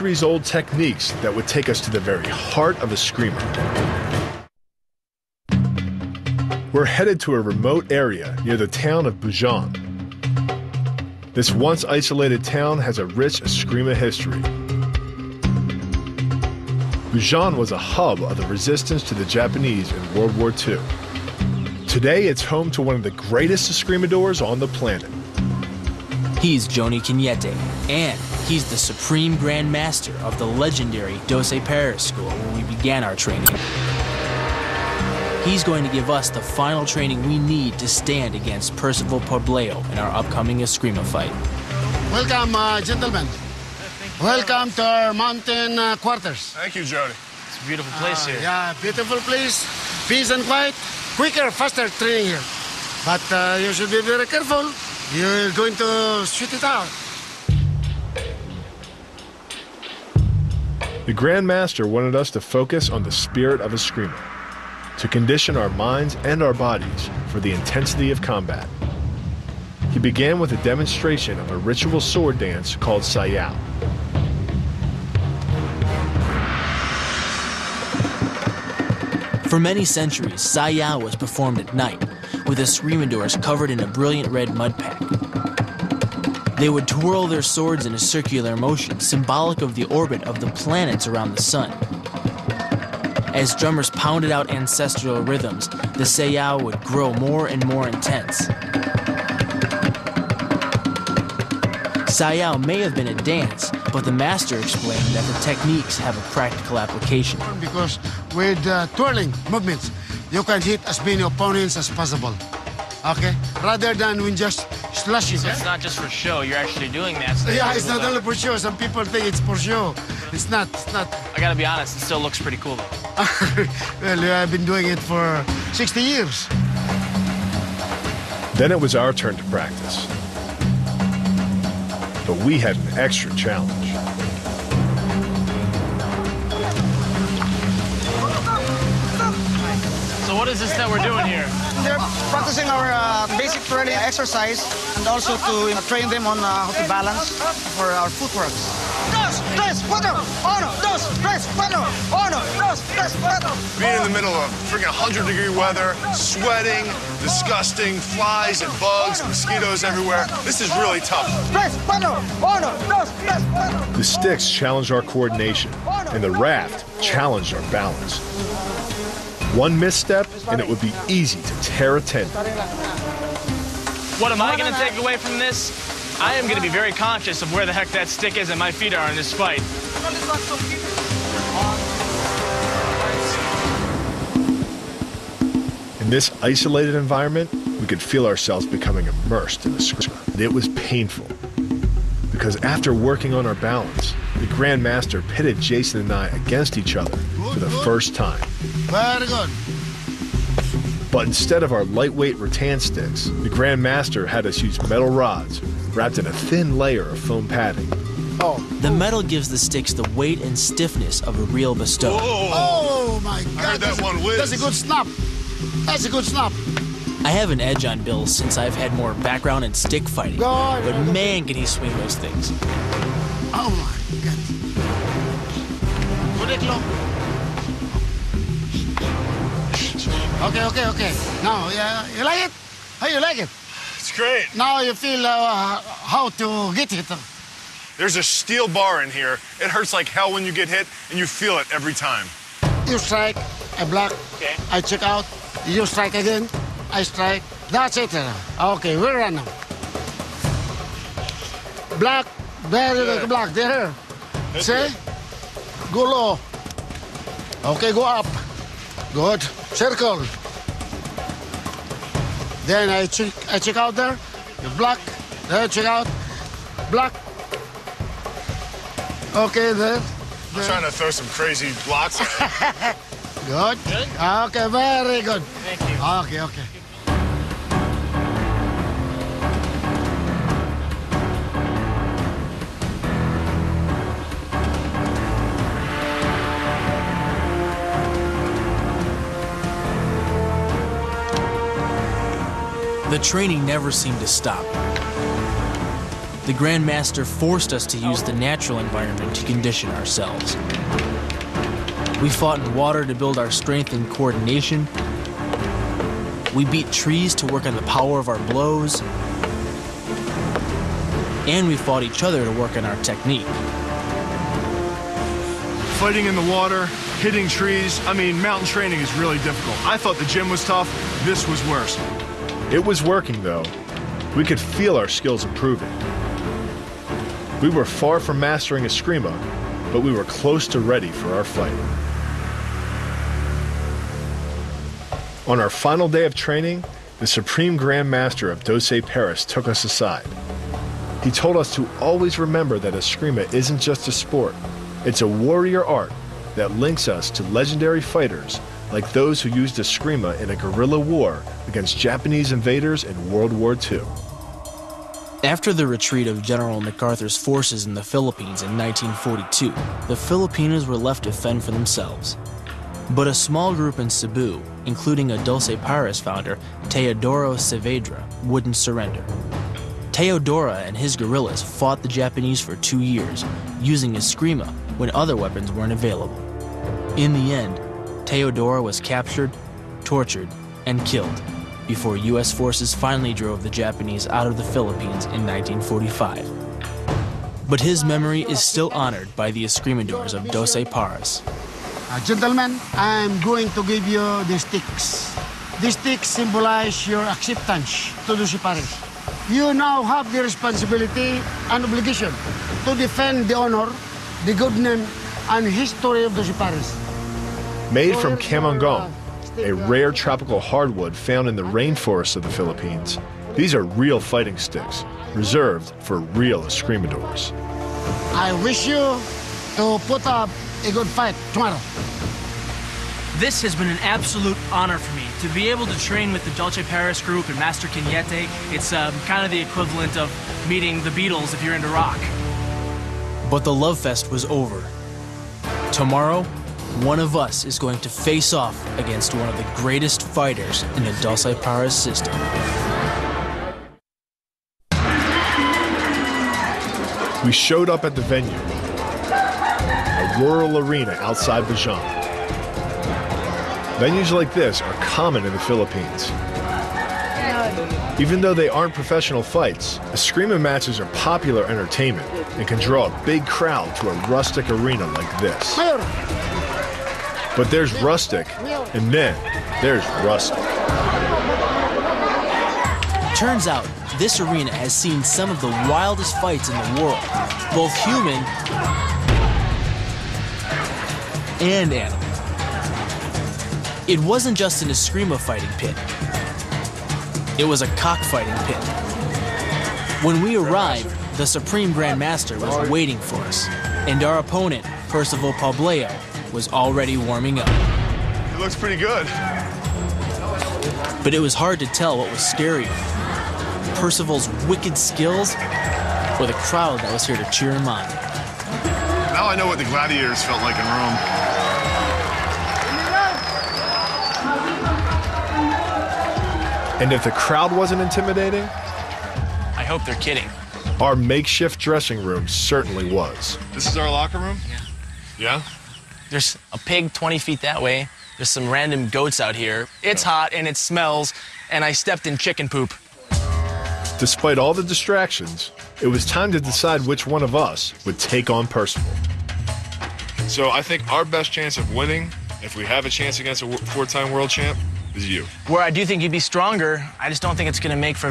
Old techniques that would take us to the very heart of Eskrima. We're headed to a remote area near the town of Bujan. This once isolated town has a rich Eskrima history. Bujan was a hub of the resistance to the Japanese in World War II. Today, it's home to one of the greatest Escrimadors on the planet. He's Joni Cañete, and he's the Supreme Grand Master of the legendary 12 Paris School where we began our training. He's going to give us the final training we need to stand against Percival Pobleo in our upcoming Eskrima fight. Welcome, gentlemen. Welcome to our mountain quarters. Thank you, Jody. It's a beautiful place here. Yeah, beautiful place. Peace and quiet. Quicker, faster training here. But you should be very careful. You're going to shoot it out. The Grand Master wanted us to focus on the spirit of Eskrima, to condition our minds and our bodies for the intensity of combat. He began with a demonstration of a ritual sword dance called Sayao. For many centuries, Sayao was performed at night, with Escrimadors covered in a brilliant red mud pack. They would twirl their swords in a circular motion, symbolic of the orbit of the planets around the sun. As drummers pounded out ancestral rhythms, the Sayao would grow more and more intense. Sayao may have been a dance, but the master explained that the techniques have a practical application. Because with twirling movements, you can hit as many opponents as possible. Okay? Rather than when just slashing. So it's not just for show, you're actually doing that. So yeah, it's not only for show. Some people think it's for show. It's not. I gotta be honest, it still looks pretty cool though. Well, I've been doing it for 60 years. Then it was our turn to practice. But we had an extra challenge. So what is this that we're doing here? They're practicing our basic training exercise and also to train them on how to balance for our footworks. Being in the middle of freaking 100-degree weather, sweating, disgusting, flies and bugs, mosquitoes everywhere. This is really tough. The sticks challenged our coordination, and the raft challenged our balance. One misstep, and it would be easy to tear a tendon. What am I gonna take away from this? I am gonna be very conscious of where the heck that stick is and my feet are in this fight. In this isolated environment, we could feel ourselves becoming immersed in the Eskrima. It was painful, because after working on our balance, the Grand Master pitted Jason and I against each other for the first time. Very good. But instead of our lightweight rattan sticks, the Grand Master had us use metal rods wrapped in a thin layer of foam padding. The metal gives the sticks the weight and stiffness of a real bestow. Oh my God! I heard that one whiz. That's a good snap. That's a good snap. I have an edge on Bill since I've had more background in stick fighting, God. but man can he swing those things. Oh my God. Put it low. Okay. Now, you like it? How you like it? It's great. Now you feel how to get it. There's a steel bar in here. It hurts like hell when you get hit, and you feel it every time. You strike, I block, Okay. I check out. You strike again, I strike. That's it. Okay, we're running. Block, very good, block, there. See? Go low. Okay, go up. Good. Circle. Then I check out there. You block. There, check out. Block. Okay, there. I'm trying to throw some crazy blocks. Good. Okay, very good. Thank you. Okay. The training never seemed to stop. the Grand Master forced us to use the natural environment to condition ourselves. We fought in water to build our strength and coordination. We beat trees to work on the power of our blows. And we fought each other to work on our technique. Fighting in the water, hitting trees, mountain training is really difficult. I thought the gym was tough. This was worse. It was working, though. We could feel our skills improving. We were far from mastering Eskrima, but we were close to ready for our fight. On our final day of training, the Supreme Grand Master of Dosai Paris took us aside. He told us to always remember that Eskrima isn't just a sport. It's a warrior art that links us to legendary fighters like those who used Eskrima in a guerrilla war against Japanese invaders in World War II. After the retreat of General MacArthur's forces in the Philippines in 1942, the Filipinos were left to fend for themselves. But a small group in Cebu, including a Dosai Paris founder, Teodoro Saavedra, wouldn't surrender. Teodoro and his guerrillas fought the Japanese for 2 years, using Eskrima when other weapons weren't available. In the end, Teodoro was captured, tortured, and killed before U.S. forces finally drove the Japanese out of the Philippines in 1945. But his memory is still honored by the Escrimadores of Dosai Paris. Gentlemen, I'm going to give you the sticks. These sticks symbolize your acceptance to Dosai Paris. You now have the responsibility and obligation to defend the honor, the good name, and history of Dosai Paris. Made from camangong, a rare tropical hardwood found in the rainforests of the Philippines, these are real fighting sticks, reserved for real Escrimadores. I wish you to put up a good fight tomorrow. This has been an absolute honor for me to be able to train with the Dosai Paris group and Master Cañete. It's kind of the equivalent of meeting the Beatles if you're into rock. But the love fest was over. Tomorrow, one of us is going to face off against one of the greatest fighters in the Dosai Paris system. We showed up at the venue, a rural arena outside Bajan. Venues like this are common in the Philippines. Even though they aren't professional fights, Eskrima matches are popular entertainment and can draw a big crowd to a rustic arena like this. But there's rustic, and then there's rustic. Turns out, this arena has seen some of the wildest fights in the world, both human and animal. It wasn't just an Eskrima fighting pit. It was a cockfighting pit. When we arrived, the Supreme Grand Master was waiting for us, and our opponent, Percival Pobleo, was already warming up. It looks pretty good. But it was hard to tell what was scarier: Percival's wicked skills or the crowd that was here to cheer him on. Now I know what the gladiators felt like in Rome. And if the crowd wasn't intimidating, I hope they're kidding. our makeshift dressing room certainly was. This is our locker room? Yeah. Yeah? There's a pig 20 feet that way. There's some random goats out here. It's hot and it smells, and I stepped in chicken poop. Despite all the distractions, it was time to decide which one of us would take on Percival. So I think our best chance of winning, if we have a chance against a four-time world champ, is you. Where I do think you'd be stronger, I just don't think it's going to make for